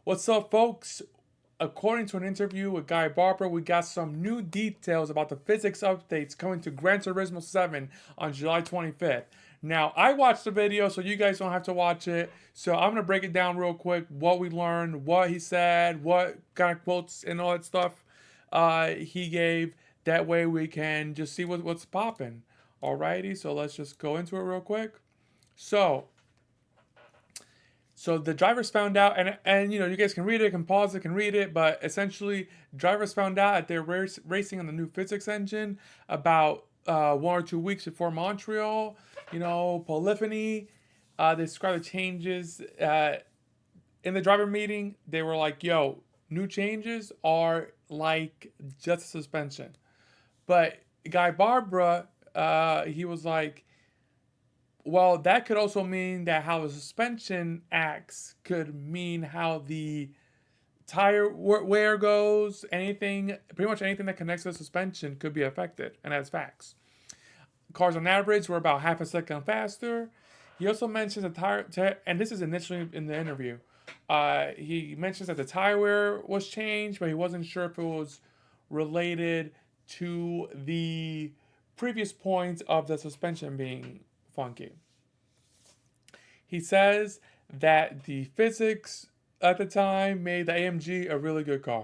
What's up, folks? According to an interview with Guy Barber, we got some new details about the physics updates coming to Gran Turismo 7 on July 25th. Now, I watched the video, so you guys don't have to watch it. So I'm going to break it down real quick, what we learned, what he said, what kind of quotes and all that stuff he gave. That way we can just see what's popping. Alrighty, so let's just go into it real quick. So, so the drivers found out, and you guys can read it, can pause it, can read it, but essentially drivers found out that they're racing on the new physics engine about 1 or 2 weeks before Montreal. Polyphony. They described the changes in the driver meeting. They were like, "Yo, new changes are like just a suspension." But Guy Barbara, he was like, well, that could also mean that how the suspension acts could mean how the tire wear goes. Anything, pretty much anything that connects to the suspension could be affected, and that's facts. Cars on average were about half a second faster. He also mentions the tire, and this is initially in the interview. He mentions that the tire wear was changed, but he wasn't sure if it was related to the previous point of the suspension being funky. He says that the physics at the time made the AMG a really good car.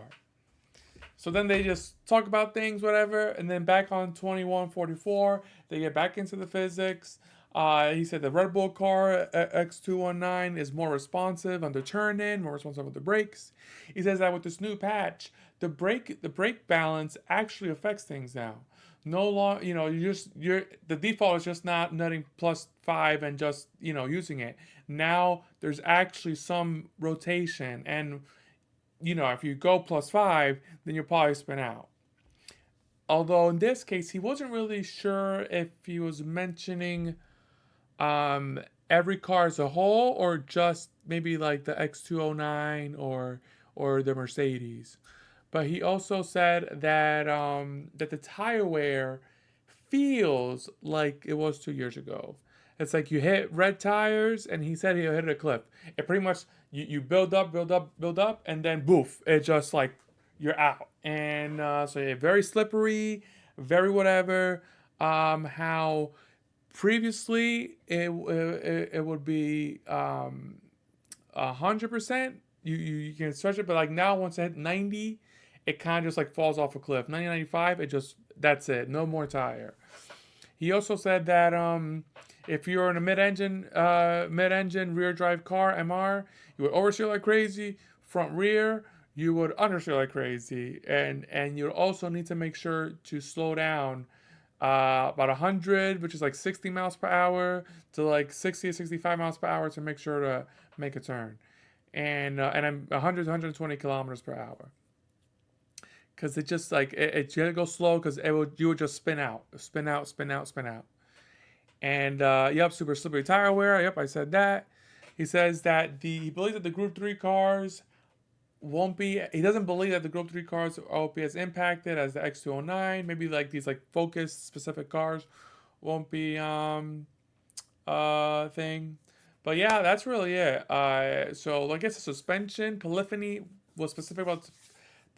So then they just talk about things, whatever, and then back on 2144, they get back into the physics. He said the Red Bull car X219 is more responsive under turn-in, more responsive with the brakes. He says that with this new patch, the brake balance actually affects things now. No long, you're the default is just not nutting +5 and just using it. Now there's actually some rotation, and if you go +5, then you'll probably spin out. Although in this case, he wasn't really sure if he was mentioning every car as a whole or just maybe like the X209 or the Mercedes. But he also said that the tire wear feels like it was 2 years ago. It's like you hit red tires, and he said he'll hit a cliff. It pretty much you build up, build up, build up, and then boof, it just like you're out. And so yeah, very slippery, very whatever. How previously it would be 100%. You can stretch it, but like now once it hit 90, it kind of just like falls off a cliff. 90, 95, it just that's it. No more tire. He also said that if you're in a mid-engine rear drive car (MR), you would oversteer like crazy. Front rear, you would understeer like crazy, and you also need to make sure to slow down about 100, which is like 60 miles per hour, to like 60 to 65 miles per hour to make sure to make a turn, and I'm 100 to 120 kilometers per hour. Because it just like you gotta go slow because you would just spin out, spin out, spin out, spin out. And yep, super slippery tire wear. Yep, I said that. He says that he believes that the Group 3 cars won't be. He doesn't believe that the Group 3 cars won't be as impacted as the X209. Maybe like these like focus specific cars won't be thing. But yeah, that's really it. So I guess the suspension polyphony was specific about the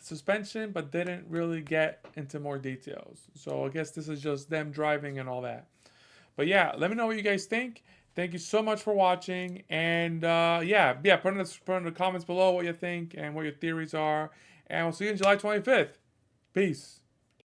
suspension, but didn't really get into more details. So I guess this is just them driving and all that. But yeah, let me know what you guys think. Thank you so much for watching, and yeah, put in the comments below what you think and what your theories are, and we'll see you on July 25th. Peace.